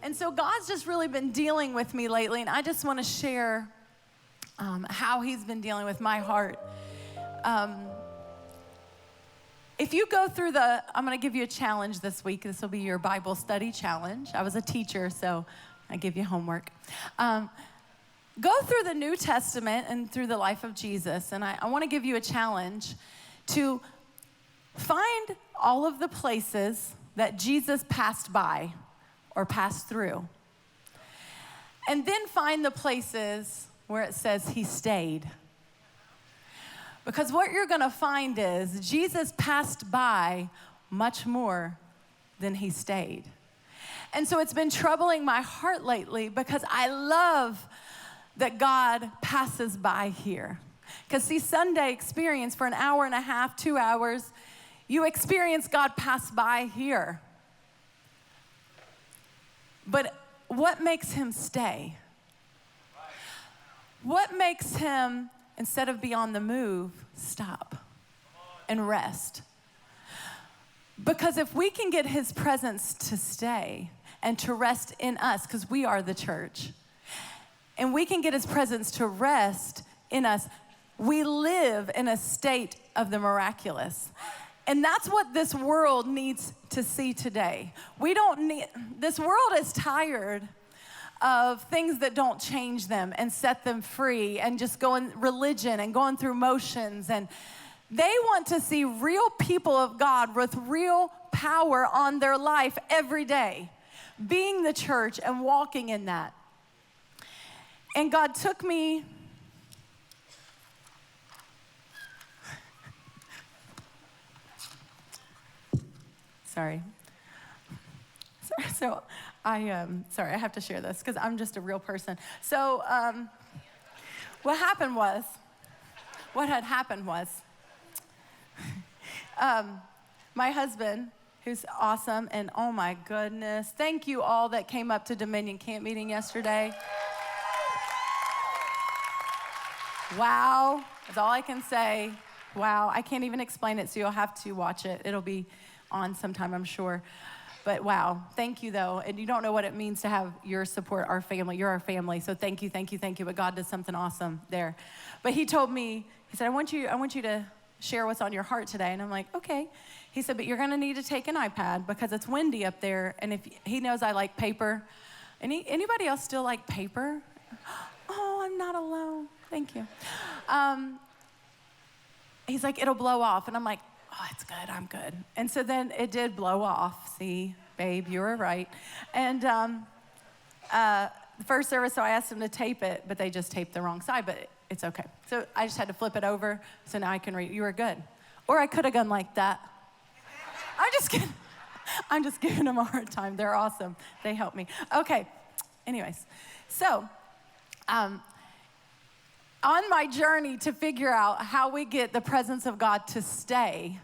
And so God's just really been dealing with me lately, and I just want to share how he's been dealing with my heart. If you go through I'm going to give you a challenge this week. This will be your Bible study challenge. I was a teacher, so I give you homework. Go through the New Testament and through the life of Jesus, and I want to give you a challenge to find all of the places that Jesus passed by or passed through. And then find the places where it says he stayed. Because what you're going to find is Jesus passed by much more than he stayed. And so it's been troubling my heart lately because I love that God passes by here. Because see, Sunday experience for an hour and a half, 2 hours, you experience God pass by here. But what makes him stay? What makes him, instead of be on the move, stop and rest? Because if we can get his presence to stay and to rest in us, because we are the church, and we can get his presence to rest in us, we live in a state of the miraculous. And that's what this world needs to see today. This world is tired of things that don't change them and set them free and just going religion and going through motions. And they want to see real people of God with real power on their life every day, being the church and walking in that. And God took me Sorry. So I have to share this because I'm just a real person. So what had happened was, my husband, who's awesome, and oh my goodness, thank you all that came up to Dominion Camp meeting yesterday. Wow, that's all I can say. Wow, I can't even explain it, so you'll have to watch it. It'll be on sometime, I'm sure. But wow, thank you though. And you don't know what it means to have your support, our family. You're our family, so thank you. But God does something awesome there. But he told me, he said, I want you to share what's on your heart today. And I'm like, okay. He said, but you're gonna need to take an iPad because it's windy up there. And if he knows I like paper. Anybody else still like paper? Oh, I'm not alone. Thank you. He's like, it'll blow off. And I'm like, oh, it's good, I'm good. And so then it did blow off. See, babe, you were right. And the first service, so I asked them to tape it, but they just taped the wrong side, but it's okay. So I just had to flip it over, so now I can read. You were good. Or I could have gone like that. I'm just giving them a hard time. They're awesome. They help me. Okay, anyways. So, on my journey to figure out how we get the presence of God to stay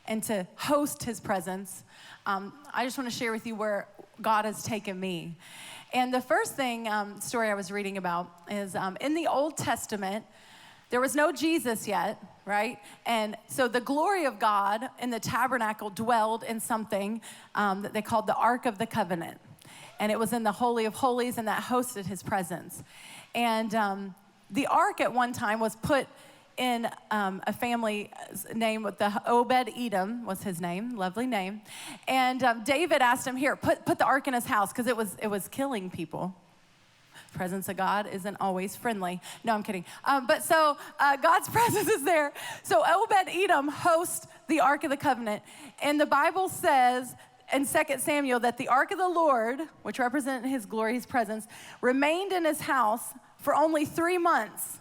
and to host his presence, I just want to share with you where God has taken me. And the first story I was reading about is in the Old Testament, there was no Jesus yet, right? And so the glory of God in the tabernacle dwelled in something that they called the Ark of the Covenant. And it was in the Holy of Holies, and that hosted his presence. And the ark at one time was put in a family name with the Obed-Edom was his name, lovely name. And David asked him, here, put the ark in his house because it was killing people. Presence of God isn't always friendly. No, I'm kidding. But God's presence is there. So Obed-Edom hosts the Ark of the Covenant. And the Bible says in 2 Samuel that the Ark of the Lord, which represented his glory, his presence, remained in his house for only 3 months.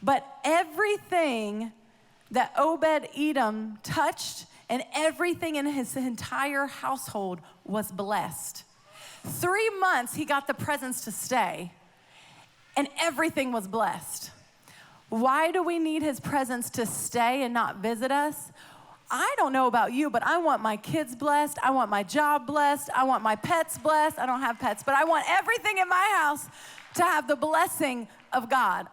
But everything that Obed-Edom touched and everything in his entire household was blessed. 3 months he got the presence to stay and everything was blessed. Why do we need his presence to stay and not visit us? I don't know about you, but I want my kids blessed. I want my job blessed. I want my pets blessed. I don't have pets, but I want everything in my house to have the blessing of God.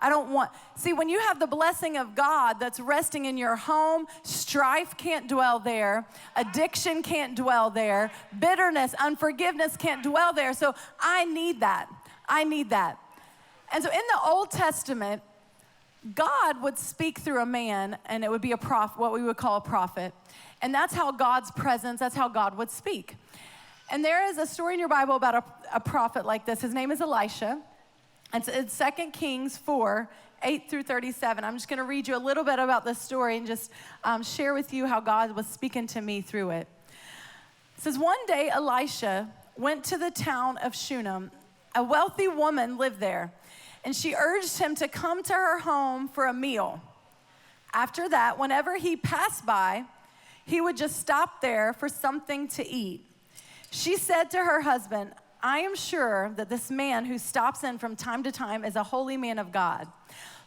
See, when you have the blessing of God that's resting in your home, strife can't dwell there, addiction can't dwell there, bitterness, unforgiveness can't dwell there. So I need that. I need that. And so in the Old Testament, God would speak through a man, and it would be a prophet, what we would call a prophet. And that's how God's presence, that's how God would speak. And there is a story in your Bible about a prophet like this. His name is Elisha. It's 2 Kings 4, 8 through 37. I'm just going to read you a little bit about this story and just share with you how God was speaking to me through it. It says, one day Elisha went to the town of Shunem. A wealthy woman lived there, and she urged him to come to her home for a meal. After that, whenever he passed by, he would just stop there for something to eat. She said to her husband, I am sure that this man who stops in from time to time is a holy man of God.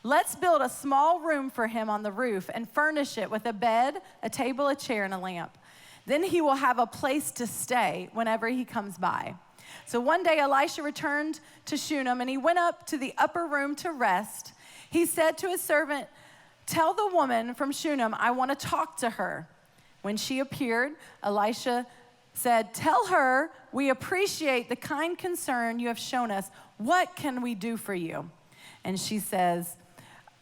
Let's build a small room for him on the roof and furnish it with a bed, a table, a chair, and a lamp. Then he will have a place to stay whenever he comes by. So one day Elisha returned to Shunem, and he went up to the upper room to rest. He said to his servant, tell the woman from Shunem, I want to talk to her. When she appeared, Elisha said, tell her we appreciate the kind concern you have shown us. What can we do for you? And she says,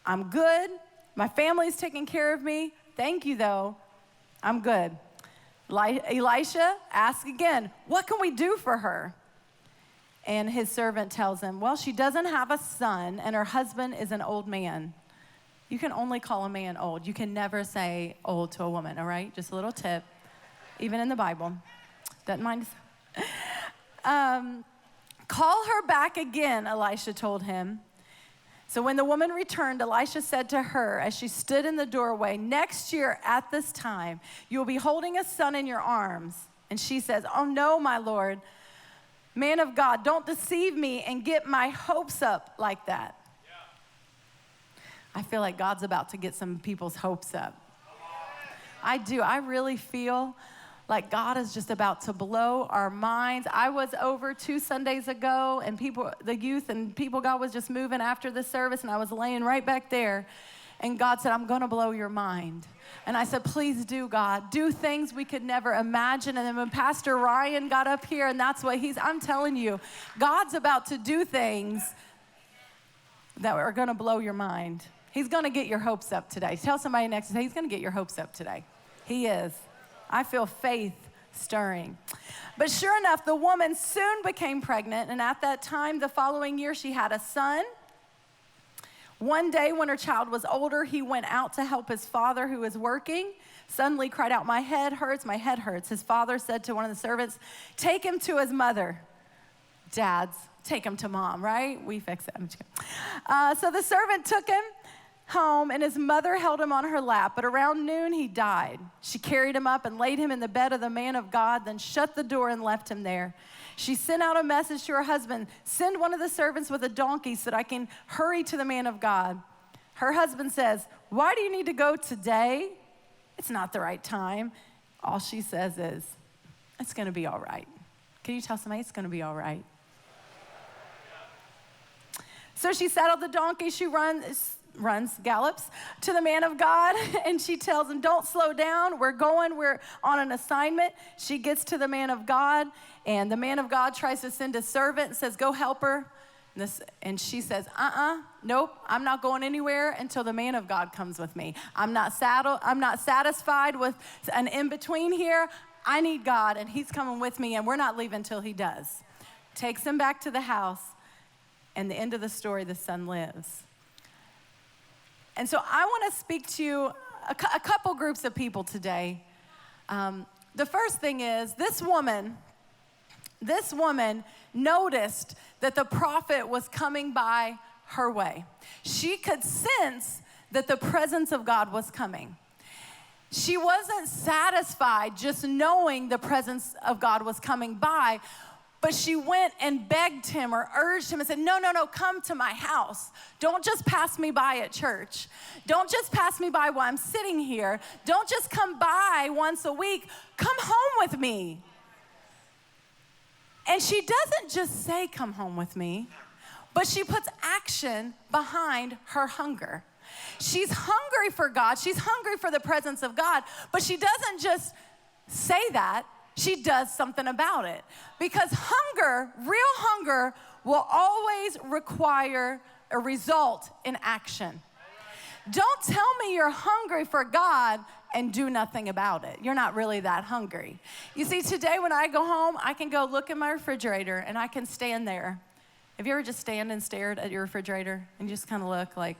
I'm good. My family's taking care of me. Thank you, though. I'm good. Elisha asks again, what can we do for her? And his servant tells him, well, she doesn't have a son, and her husband is an old man. You can only call a man old. You can never say old to a woman, all right? Just a little tip, even in the Bible. Doesn't mind. Call her back again, Elisha told him. So when the woman returned, Elisha said to her as she stood in the doorway, next year at this time, you will be holding a son in your arms. And she says, oh no, my Lord, man of God, don't deceive me and get my hopes up like that. I feel like God's about to get some people's hopes up. I do. I really feel like God is just about to blow our minds. I was over 2 Sundays ago, and the youth and people, God was just moving after the service, and I was laying right back there, and God said, I'm going to blow your mind. And I said, please do, God. Do things we could never imagine. And then when Pastor Ryan got up here, and that's what I'm telling you, God's about to do things that are going to blow your mind. He's going to get your hopes up today. Tell somebody next to you, he's going to get your hopes up today. He is. I feel faith stirring. But sure enough, the woman soon became pregnant, and at that time, the following year, she had a son. One day when her child was older, he went out to help his father who was working. Suddenly cried out, my head hurts, my head hurts. His father said to one of the servants, take him to his mother. Dads, take him to mom, right? We fix it. So the servant took him home, and his mother held him on her lap, but around noon he died. She carried him up and laid him in the bed of the man of God, then shut the door and left him there. She sent out a message to her husband, send one of the servants with a donkey so that I can hurry to the man of God. Her husband says, why do you need to go today? It's not the right time. All she says is, it's going to be all right. Can you tell somebody it's going to be all right? So she saddled the donkey. She gallops to the man of God, and she tells him, don't slow down. We're on an assignment. She gets to the man of God, and the man of God tries to send a servant and says, go help her. And she says, nope, I'm not going anywhere until the man of God comes with me. I'm not satisfied with an in-between here. I need God, and he's coming with me, and we're not leaving until he does. Takes him back to the house, and the end of the story, the son lives. And so I want to speak to you, a couple groups of people today. The first thing is this woman noticed that the prophet was coming by her way. She could sense that the presence of God was coming. She wasn't satisfied just knowing the presence of God was coming by, but she went and begged him or urged him and said, no, come to my house. Don't just pass me by at church. Don't just pass me by while I'm sitting here. Don't just come by once a week. Come home with me. And she doesn't just say, come home with me. but she puts action behind her hunger. She's hungry for God. She's hungry for the presence of God, but she doesn't just say that. She does something about it. Because hunger, real hunger, will always require a result in action. Don't tell me you're hungry for God and do nothing about it. You're not really that hungry. You see, today when I go home, I can go look in my refrigerator and I can stand there. Have you ever just stand and stared at your refrigerator and just kind of look like,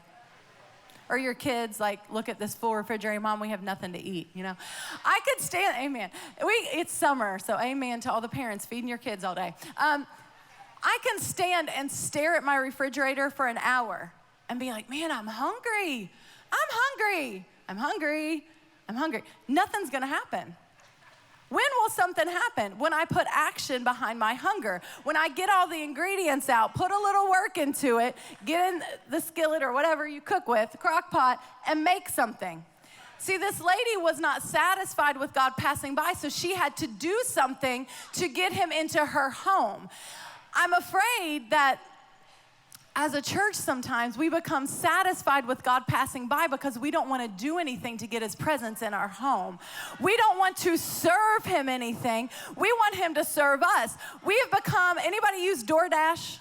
or your kids like, look at this full refrigerator, Mom, we have nothing to eat, you know? I could stand, amen. It's summer, so amen to all the parents feeding your kids all day. I can stand and stare at my refrigerator for an hour and be like, man, I'm hungry. I'm hungry. I'm hungry. I'm hungry. Nothing's gonna happen. When will something happen? When I put action behind my hunger. When I get all the ingredients out, put a little work into it, get in the skillet or whatever you cook with, crock pot, and make something. See, this lady was not satisfied with God passing by, so she had to do something to get him into her home. I'm afraid that as a church sometimes we become satisfied with God passing by because we don't want to do anything to get his presence in our home. We don't want to serve him anything. We want him to serve us. We have become, anybody use DoorDash?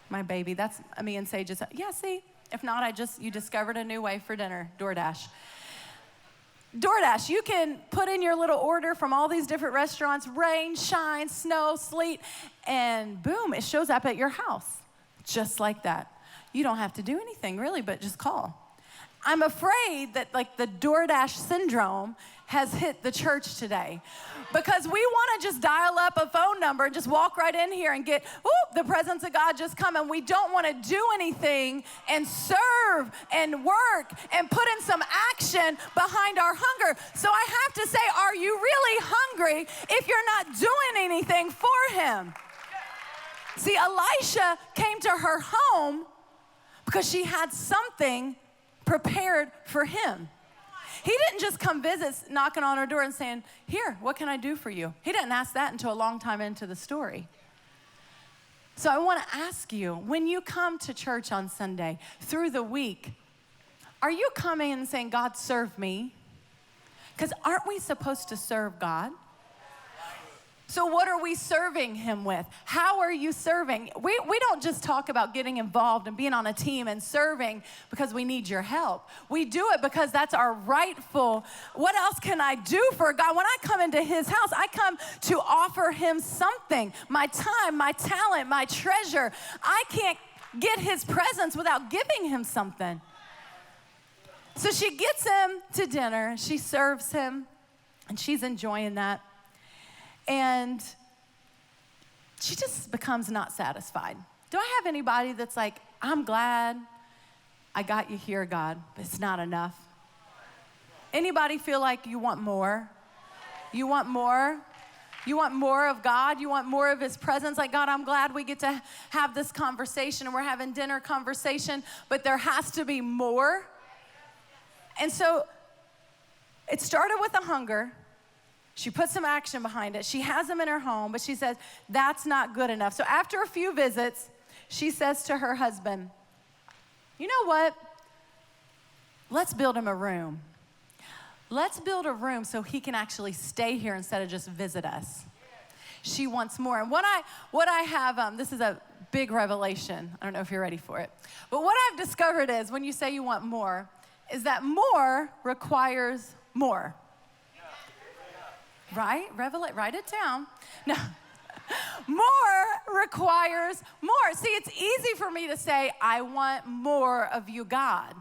My baby, that's me and Sage. Yeah, see? If not, you discovered a new way for dinner, DoorDash. DoorDash, you can put in your little order from all these different restaurants, rain, shine, snow, sleet, and boom, it shows up at your house. Just like that. You don't have to do anything really, but just call. I'm afraid that like the DoorDash syndrome has hit the church today because we want to just dial up a phone number and just walk right in here and get, the presence of God just come, and we don't want to do anything and serve and work and put in some action behind our hunger. So I have to say, are you really hungry if you're not doing anything for him? See, Elisha came to her home because she had something prepared for him. He didn't just come visit, knocking on her door and saying, here, what can I do for you? He didn't ask that until a long time into the story. So I want to ask you, when you come to church on Sunday, through the week, are you coming and saying, God, serve me? Because aren't we supposed to serve God? So what are we serving him with? How are you serving? We don't just talk about getting involved and being on a team and serving because we need your help. We do it because that's our rightful, what else can I do for God? When I come into his house, I come to offer him something, my time, my talent, my treasure. I can't get his presence without giving him something. So she gets him to dinner, she serves him, and she's enjoying that. And she just becomes not satisfied. Do I have anybody that's like, I'm glad I got you here, God, but it's not enough? Anybody feel like you want more? You want more? You want more of God? You want more of his presence? Like, God, I'm glad we get to have this conversation and we're having dinner conversation, but there has to be more. And so it started with a hunger. She put some action behind it. She has him in her home, but she says, that's not good enough. So after a few visits, she says to her husband, you know what? Let's build him a room. Let's build a room so he can actually stay here instead of just visit us. She wants more. And what I have, this is a big revelation. I don't know if you're ready for it. But what I've discovered is when you say you want more, is that more requires more. Right? Write it down. No. More requires more. See, it's easy for me to say, I want more of you, God.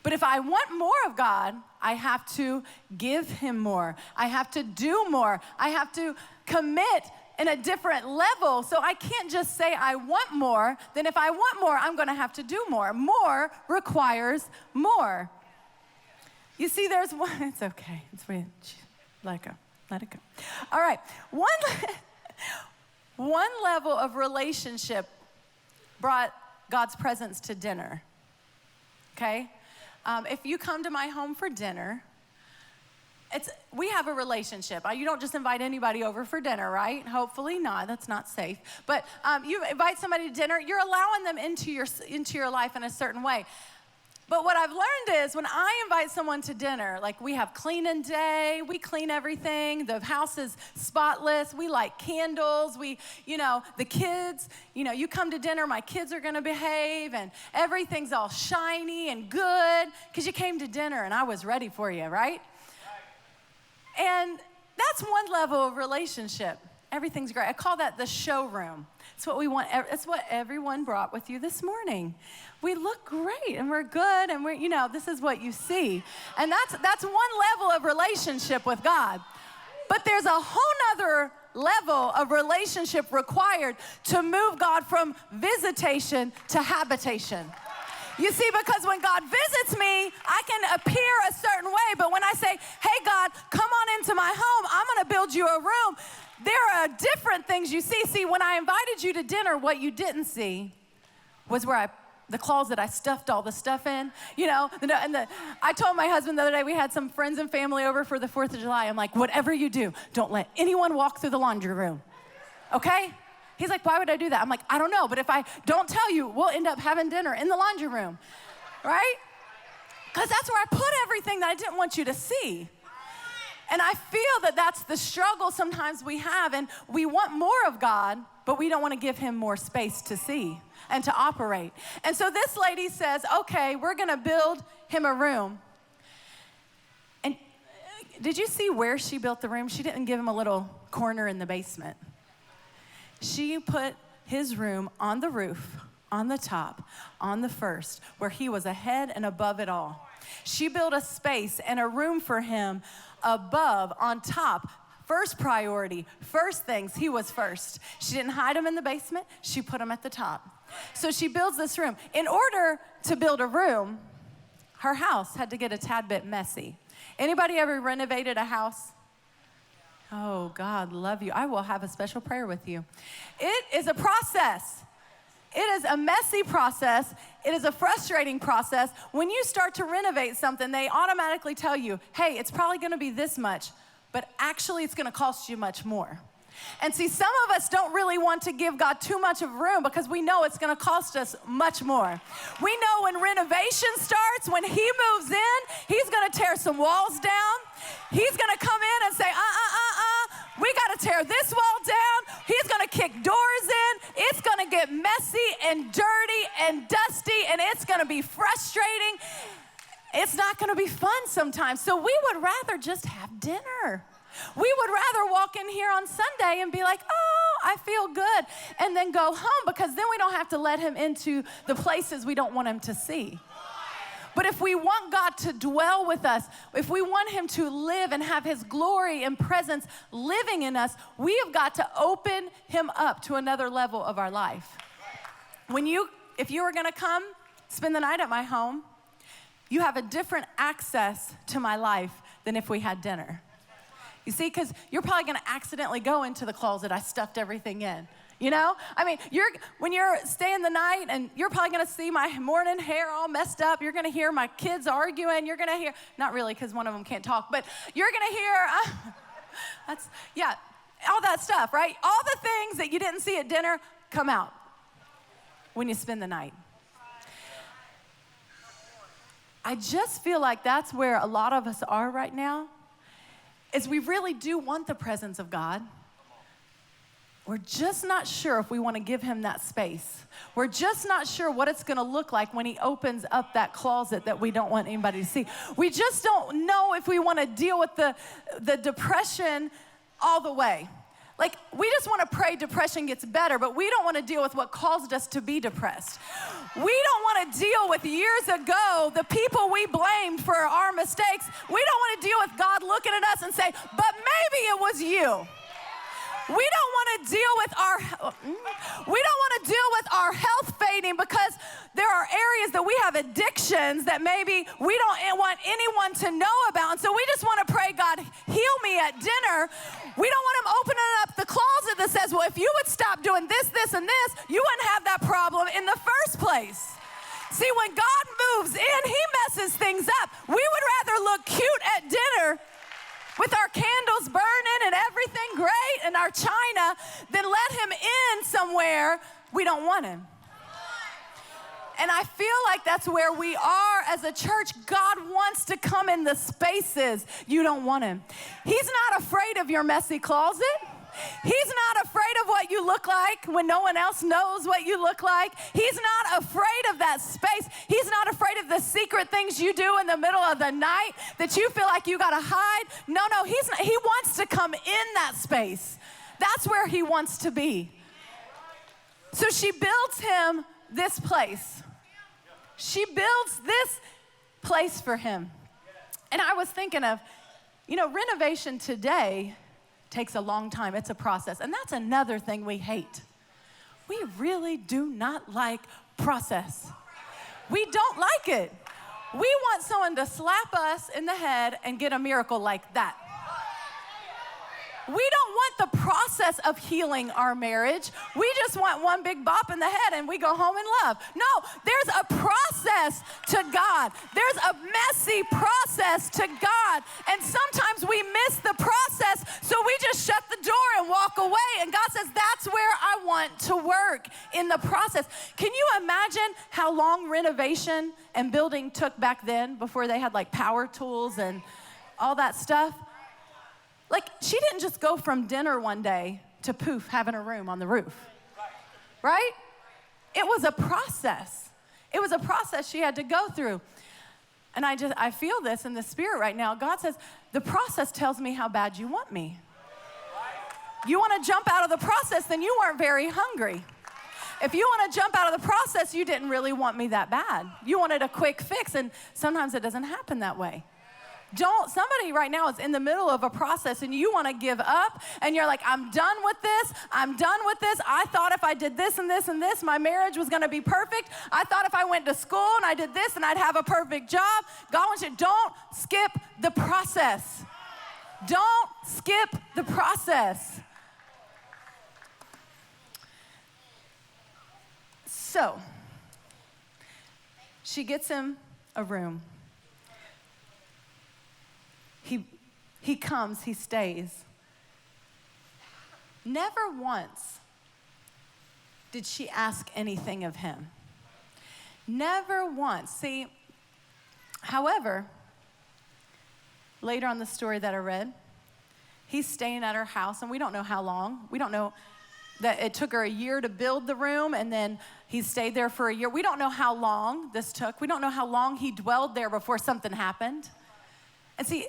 But if I want more of God, I have to give him more. I have to do more. I have to commit in a different level. So I can't just say I want more. Then if I want more, I'm going to have to do more. More requires more. You see, there's one. It's okay. It's weird. Let it go. Let it go. All right. One level of relationship brought God's presence to dinner. Okay? If you come to my home for dinner, we have a relationship. You don't just invite anybody over for dinner, right? Hopefully not. That's not safe. But you invite somebody to dinner, you're allowing them into your life in a certain way. But what I've learned is when I invite someone to dinner, like we have cleaning day, we clean everything, the house is spotless, we light candles, the kids, you come to dinner, my kids are gonna behave, and everything's all shiny and good, because you came to dinner and I was ready for you, right? And that's one level of relationship. Everything's great. I call that the showroom. It's what we want. It's what everyone brought with you this morning. We look great and we're good and this is what you see. And that's one level of relationship with God. But there's a whole nother level of relationship required to move God from visitation to habitation. You see, because when God visits me, I can appear a certain way, but when I say, hey, God, come on into my home, I'm going to build you a room, there are different things you see. See, when I invited you to dinner, what you didn't see was where the closet I stuffed all the stuff in, I told my husband the other day, we had some friends and family over for the 4th of July. I'm like, whatever you do, don't let anyone walk through the laundry room, okay? He's like, why would I do that? I'm like, I don't know, but if I don't tell you, we'll end up having dinner in the laundry room, right? Because that's where I put everything that I didn't want you to see. And I feel that that's the struggle sometimes we have, and we want more of God, but we don't want to give him more space to see and to operate. And so this lady says, okay, we're going to build him a room. And did you see where she built the room? She didn't give him a little corner in the basement. She put his room on the roof, on the top, on the first, where he was ahead and above it all. She built a space and a room for him above, on top. First priority, first things, he was first. She didn't hide him in the basement, she put him at the top. So she builds this room. In order to build a room, her house had to get a tad bit messy. Anybody ever renovated a house? Oh, God, love you. I will have a special prayer with you. It is a process. It is a messy process. It is a frustrating process. When you start to renovate something, they automatically tell you, hey, it's probably going to be this much, but actually it's going to cost you much more. And see, some of us don't really want to give God too much of room because we know it's going to cost us much more. We know when renovation starts, when he moves in, he's going to tear some walls down. He's going to come in and say, we got to tear this wall down. He's going to kick doors in. It's going to get messy and dirty and dusty, and it's going to be frustrating. It's not going to be fun sometimes. So we would rather just have dinner. We would rather walk in here on Sunday and be like, oh, I feel good, and then go home, because then we don't have to let him into the places we don't want him to see. But if we want God to dwell with us, if we want him to live and have his glory and presence living in us, we have got to open him up to another level of our life. If you were going to come spend the night at my home, you have a different access to my life than if we had dinner. You see, because you're probably going to accidentally go into the closet I stuffed everything in. When you're staying the night, and you're probably going to see my morning hair all messed up. You're going to hear my kids arguing. You're going to hear, not really, because one of them can't talk, but you're going to hear, all that stuff, right? All the things that you didn't see at dinner come out when you spend the night. I just feel like that's where a lot of us are right now, is we really do want the presence of God. We're just not sure if we want to give him that space. We're just not sure what it's going to look like when he opens up that closet that we don't want anybody to see. We just don't know if we want to deal with the depression all the way. Like, we just want to pray depression gets better, but we don't want to deal with what caused us to be depressed. We don't want to deal with years ago, the people we blamed for our mistakes. We don't want to deal with God looking at us and say, but maybe it was you. We don't want to deal with our health fading, because there are areas that we have addictions that maybe we don't want anyone to know about. And so we just want to pray, God, heal me at dinner. We don't want him opening up the closet that says, well, if you would stop doing this, this, and this, you wouldn't have that problem in the first place. See, when God moves in, he messes things up. We would rather look cute at dinner with our candles burning and everything great and our china, then let him in somewhere we don't want him. And I feel like that's where we are as a church. God wants to come in the spaces you don't want him. He's not afraid of your messy closet. He's not afraid of what you look like when no one else knows what you look like. He's not afraid of that space. He's not afraid of the secret things you do in the middle of the night that you feel like you got to hide. No, he's not. He wants to come in that space. That's where he wants to be. So she builds him this place. She builds this place for him. And I was thinking of, renovation today takes a long time. It's a process. And that's another thing we hate. We really do not like process. We don't like it. We want someone to slap us in the head and get a miracle like that. We don't want the process of healing our marriage. We just want one big bop in the head and we go home in love. No, there's a process to God. There's a messy process to God. And sometimes we miss the process, so we just shut the door and walk away. And God says, that's where I want to work, in the process. Can you imagine how long renovation and building took back then, before they had like power tools and all that stuff? Like, she didn't just go from dinner one day to poof, having a room on the roof, right? It was a process. It was a process she had to go through. And I feel this in the spirit right now. God says, the process tells me how bad you want me. You want to jump out of the process, then you weren't very hungry. If you want to jump out of the process, you didn't really want me that bad. You wanted a quick fix, and sometimes it doesn't happen that way. Somebody right now is in the middle of a process and you want to give up and you're like, I'm done with this. I thought if I did this and this and this, my marriage was going to be perfect. I thought if I went to school and I did this and I'd have a perfect job. God wants you, don't skip the process. Don't skip the process. So, she gets him a room. He comes, he stays. Never once did she ask anything of him. Never once. See, however, later on the story that I read, he's staying at her house, and we don't know how long. We don't know that it took her a year to build the room, and then he stayed there for a year. We don't know how long this took. We don't know how long he dwelled there before something happened. And see,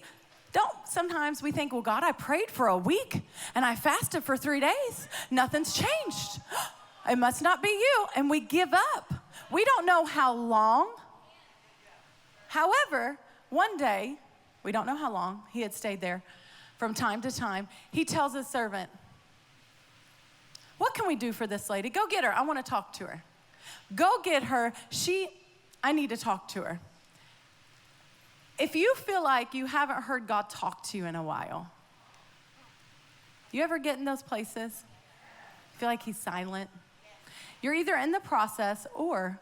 sometimes we think, well, God, I prayed for a week and I fasted for 3 days. Nothing's changed. It must not be you. And we give up. We don't know how long. However, one day, we don't know how long, he had stayed there from time to time. He tells his servant, what can we do for this lady? Go get her. I want to talk to her. Go get her. I need to talk to her. If you feel like you haven't heard God talk to you in a while, you ever get in those places? Feel like he's silent? You're either in the process, or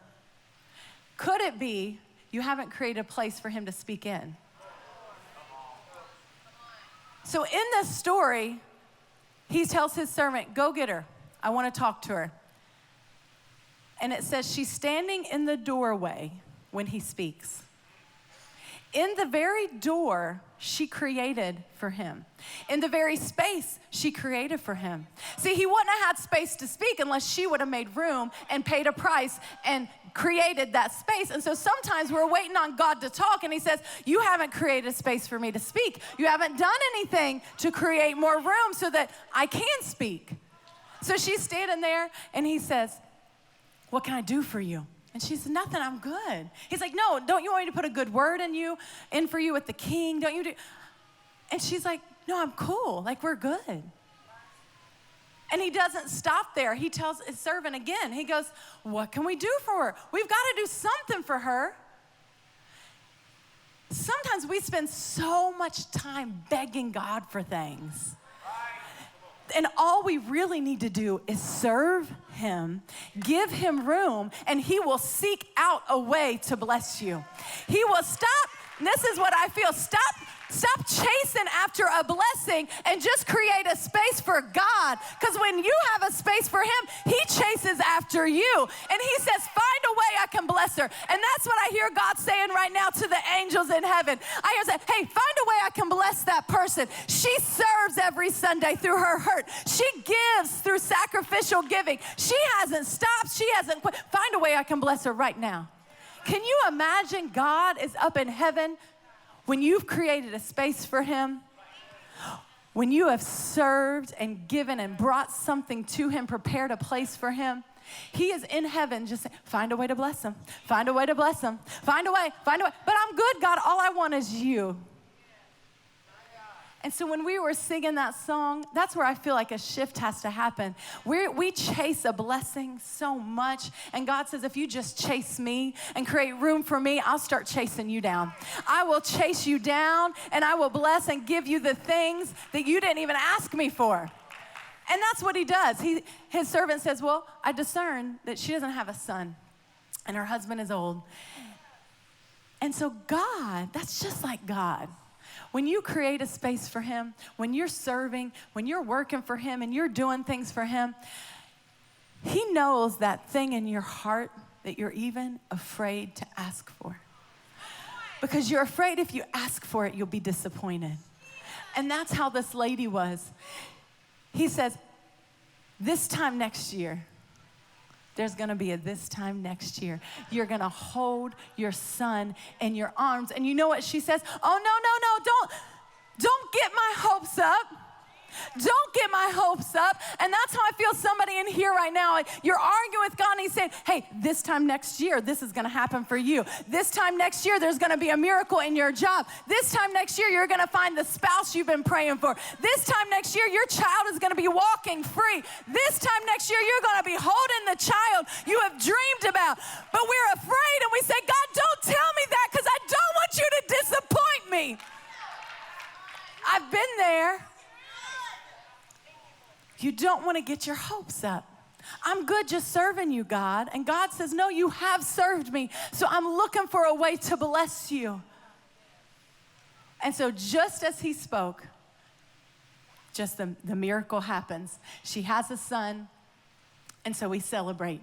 could it be you haven't created a place for him to speak in? So in this story, he tells his servant, go get her. I want to talk to her. And it says she's standing in the doorway when he speaks. In the very door she created for him. In the very space she created for him. See, he wouldn't have had space to speak unless she would have made room and paid a price and created that space. And so sometimes we're waiting on God to talk, and he says, you haven't created space for me to speak. You haven't done anything to create more room so that I can speak. So she's standing there, and he says, what can I do for you? And she said, nothing, I'm good. He's like, no, don't you want me to put a good word in for you with the king? Don't you do? And she's like, no, I'm cool. Like, we're good. And he doesn't stop there. He tells his servant again. He goes, what can we do for her? We've got to do something for her. Sometimes we spend so much time begging God for things. And all we really need to do is serve him, give him room, and he will seek out a way to bless you. He will stop And this is what I feel. Stop chasing after a blessing and just create a space for God. Because when you have a space for him, he chases after you. And he says, find a way I can bless her. And that's what I hear God saying right now to the angels in heaven. I hear say, hey, find a way I can bless that person. She serves every Sunday through her hurt. She gives through sacrificial giving. She hasn't stopped. She hasn't quit. Find a way I can bless her right now. Can you imagine God is up in heaven when you've created a space for him, when you have served and given and brought something to him, prepared a place for him? He is in heaven just saying, find a way to bless him. Find a way to bless him. Find a way. But I'm good, God. All I want is you. And so when we were singing that song, that's where I feel like a shift has to happen. We chase a blessing so much, and God says, if you just chase me and create room for me, I'll start chasing you down. I will chase you down, and I will bless and give you the things that you didn't even ask me for. And that's what he does. His servant says, well, I discern that she doesn't have a son, and her husband is old. And so God, that's just like God. When you create a space for him, when you're serving, when you're working for him and you're doing things for him, he knows that thing in your heart that you're even afraid to ask for. Because you're afraid if you ask for it, you'll be disappointed. And that's how this lady was. He says, this time next year, there's gonna be a this time next year. You're gonna hold your son in your arms. And you know what she says? Oh, no, don't get my hopes up. Don't get my hopes up. And that's how I feel somebody in here right now. Like you're arguing with God and he's saying, hey, this time next year, this is gonna happen for you. This time next year, there's gonna be a miracle in your job. This time next year, you're gonna find the spouse you've been praying for. This time next year, your child is gonna be walking free. This time next year, you're gonna be holding the child you have dreamed about. But we're afraid and we say, God, don't tell me that because I don't want you to disappoint me. I've been there. You don't want to get your hopes up. I'm good just serving you, God. And God says, no, you have served me. So I'm looking for a way to bless you. And so just as he spoke, just the miracle happens. She has a son, and so we celebrate.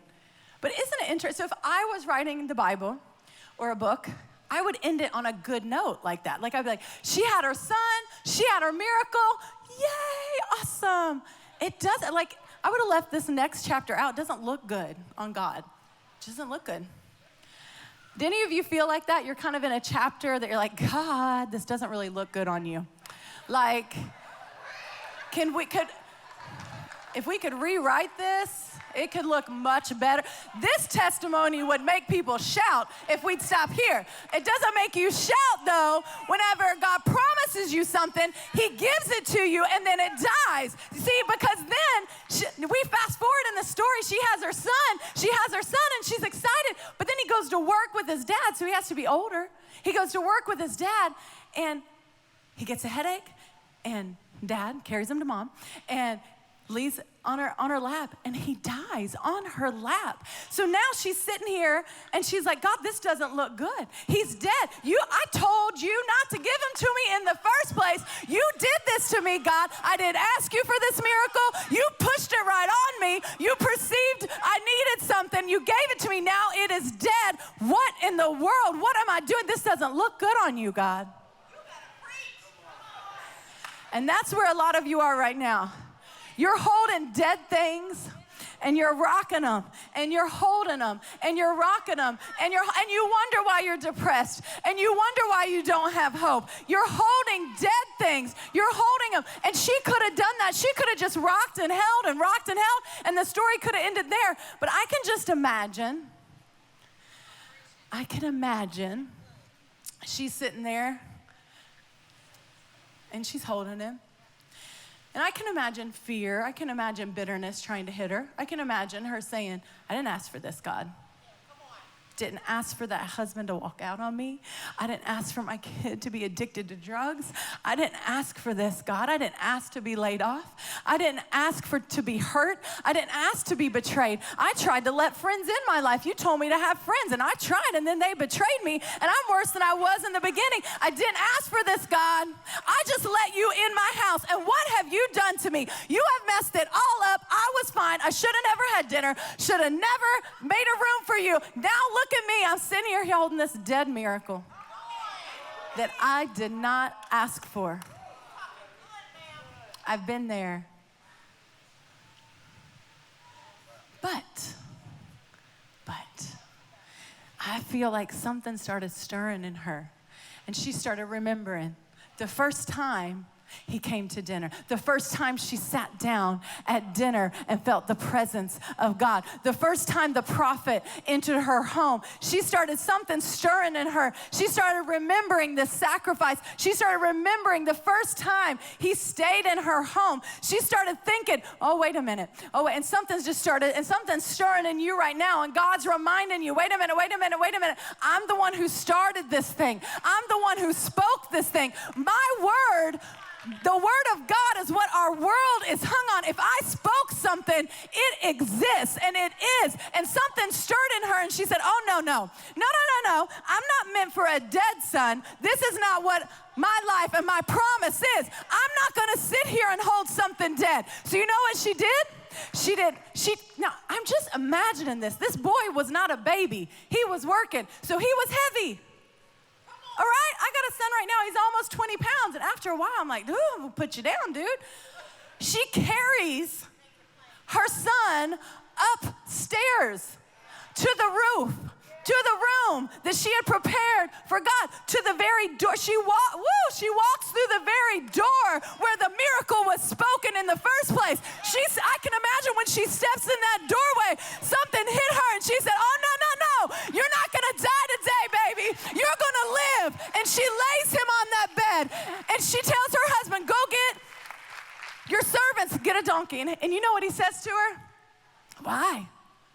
But isn't it interesting? So if I was writing the Bible or a book, I would end it on a good note like that. Like I'd be like, she had her son, she had her miracle, yay, awesome. It doesn't, like, I would have left this next chapter out. It doesn't look good on God. It doesn't look good. Do any of you feel like that? You're kind of in a chapter that you're like, God, this doesn't really look good on you. Like, if we could rewrite this, it could look much better. This testimony would make people shout if we'd stop here. It doesn't make you shout, though, whenever God promises you something, he gives it to you, and then it dies. See, because then we fast forward in the story. She has her son, and she's excited. But then he goes to work with his dad, so he has to be older. He goes to work with his dad, and he gets a headache, and dad carries him to mom, and leaves on her lap, and he dies on her lap. So now she's sitting here and she's like, God, this doesn't look good. He's dead. I told you not to give him to me in the first place. You did this to me, God. I didn't ask you for this miracle. You pushed it right on me. You perceived I needed something. You gave it to me. Now it is dead. What in the world? What am I doing? This doesn't look good on you, God. And that's where a lot of you are right now. You're holding dead things, and you're rocking them, and you're holding them, and you're rocking them, and you wonder why you're depressed, and you wonder why you don't have hope. You're holding dead things. You're holding them, and she could have done that. She could have just rocked and held, and the story could have ended there. But I can just imagine. She's sitting there, and she's holding him. And I can imagine fear. I can imagine bitterness trying to hit her. I can imagine her saying, I didn't ask for this, God. didn't ask for that husband to walk out on me. I didn't ask for my kid to be addicted to drugs. I didn't ask for this, God. I didn't ask to be laid off. I didn't ask to be hurt. I didn't ask to be betrayed. I tried to let friends in my life. You told me to have friends, and I tried, and then they betrayed me, and I'm worse than I was in the beginning. I didn't ask for this, God. I just let you in my house, and what have you done to me? You have messed it all up. I was fine. I should have never had dinner. Should have never made a room for you. Now look at me. I'm sitting here holding this dead miracle that I did not ask for. I've been there. But I feel like something started stirring in her, and she started remembering the first time he came to dinner, the first time she sat down at dinner and felt the presence of God, the first time the prophet entered her home. She started something stirring in her. She started remembering the sacrifice. She started remembering the first time he stayed in her home. She started thinking, oh, wait a minute. Oh, and something's just started, and something's stirring in you right now, and God's reminding you, wait a minute. I'm the one who started this thing. I'm the one who spoke this thing. My word, the word of God is what our world is hung on. If I spoke something, it exists, and it is. And something stirred in her, and she said, oh, no. I'm not meant for a dead son. This is not what my life and my promise is. I'm not going to sit here and hold something dead. So you know what she did? Now, I'm just imagining this. This boy was not a baby. He was working, so he was heavy. All right, I got a son right now. He's almost 20 pounds. And after a while, I'm like, ooh, I'm going to put you down, dude. She carries her son upstairs to the roof, to the room that she had prepared for God, to the very door. She walks through the very door where the miracle was spoken in the first place. I can imagine when she steps in that doorway, something hit her, and she said, oh, no. You're not going to die today, baby. You're going to live. And she lays him on that bed, and she tells her husband, go get your servants, get a donkey. And you know what he says to her? Why?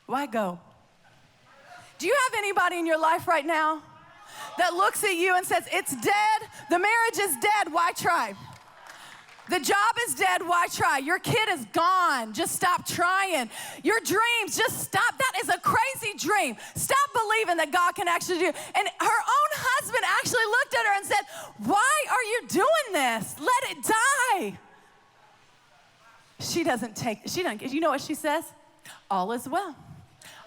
Why go? Do you have anybody in your life right now that looks at you and says, it's dead, the marriage is dead, why try? The job is dead, why try? Your kid is gone, just stop trying. Your dreams, just stop. That is a crazy dream. Stop believing that God can actually do it. And her own husband actually looked at her and said, why are you doing this? Let it die. She doesn't, you know what she says? All is well.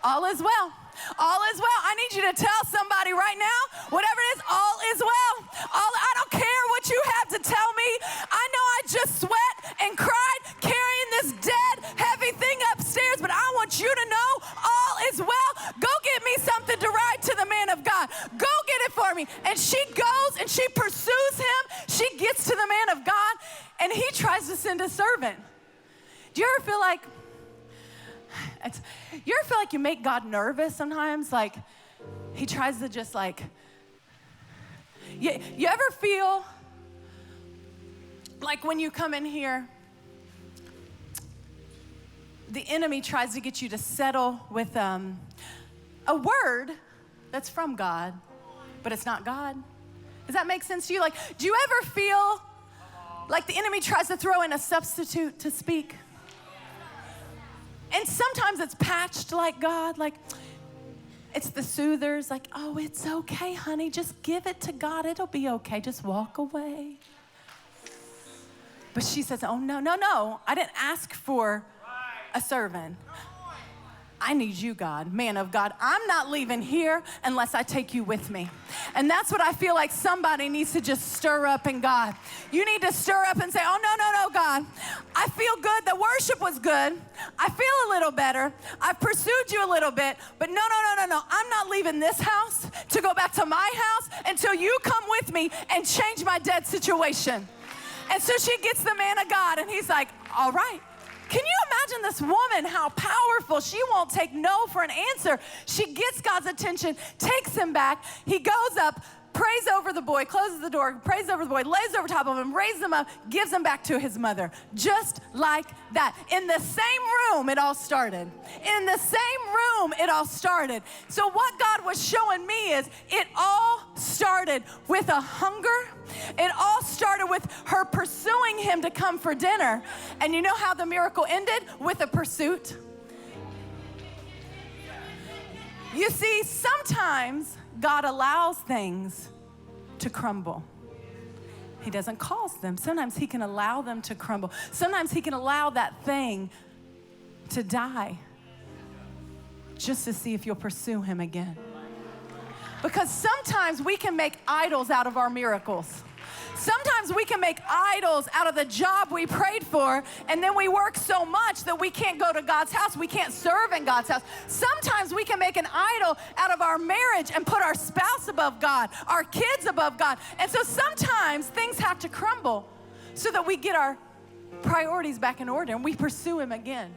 All is well. All is well. I need you to tell somebody right now, whatever it is, all is well. I don't care what you have to tell me. I know I just sweat and cried carrying this dead, heavy thing upstairs, but I want you to know all is well. Go get me something to ride to the man of God. Go get it for me. And she goes and she pursues him. She gets to the man of God, and he tries to send a servant. Do you ever feel like, you make God nervous sometimes? Like, he tries to just like, you ever feel like when you come in here, the enemy tries to get you to settle with a word that's from God, but it's not God? Does that make sense to you? Like, do you ever feel like the enemy tries to throw in a substitute to speak? And sometimes it's patched like God, like it's the soothers, like, oh, it's okay, honey, just give it to God, it'll be okay, just walk away. But she says, oh, no, I didn't ask for a servant. I need you, God, man of God. I'm not leaving here unless I take you with me. And that's what I feel like somebody needs to just stir up in God. You need to stir up and say, oh, no, God. I feel good. The worship was good. I feel a little better. I've pursued you a little bit. But no. I'm not leaving this house to go back to my house until you come with me and change my dead situation. And so she gets the man of God, and he's like, all right. Can you imagine this woman, how powerful? She won't take no for an answer. She gets God's attention, takes him back. He goes up, prays over the boy, closes the door, prays over the boy, lays over top of him, raises him up, gives him back to his mother. Just like that. In the same room, it all started. In the same room, it all started. So what God was showing me is it all started with a hunger. It all started with her pursuing him to come for dinner. And you know how the miracle ended? With a pursuit. You see, sometimes God allows things to crumble. He doesn't cause them. Sometimes he can allow them to crumble. Sometimes he can allow that thing to die just to see if you'll pursue him again. Because sometimes we can make idols out of our miracles. Sometimes we can make idols out of the job we prayed for, and then we work so much that we can't go to God's house. We can't serve in God's house. Sometimes we can make an idol out of our marriage and put our spouse above God, our kids above God. And so sometimes things have to crumble so that we get our priorities back in order and we pursue him again.